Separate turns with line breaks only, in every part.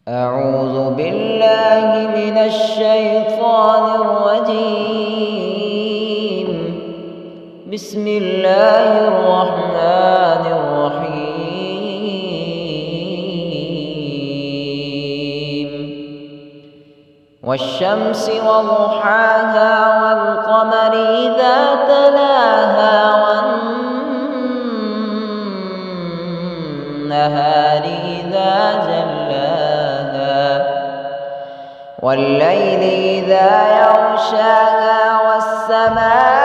أعوذ بالله من الشيطان الرجيم. بسم الله الرحمن الرحيم. والشمس وضحاها والقمر إذا تلاها والنهار إذا جلاها والليل إذا يغشاها والسماء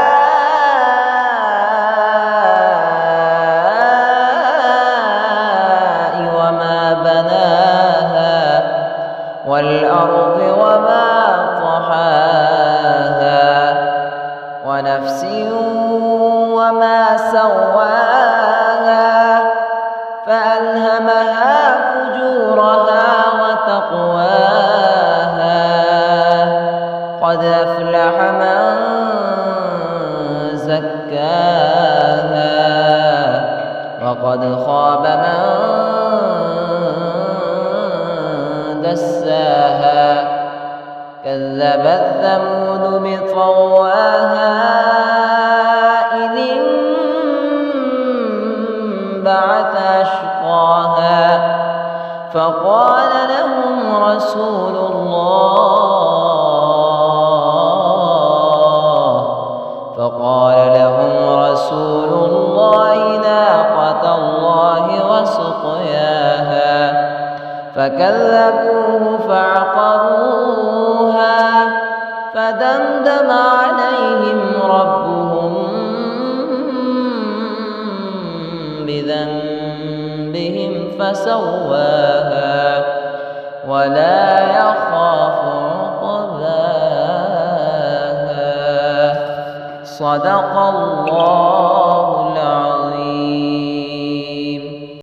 وما بناها والأرض وما طحاها ونفس وما سواها فألهمها فجورها وتقواها قد أفلح من زكاها وقد خاب من دساها كذبت ثمود بطغواها إذ انبعث أشقاها فقال لهم رسول الله ناقة الله وسقياها فكذبوه فعقروها فدمدم عليهم ربهم بذنبهم فسواها ولا يخاف عقباها. صدق الله.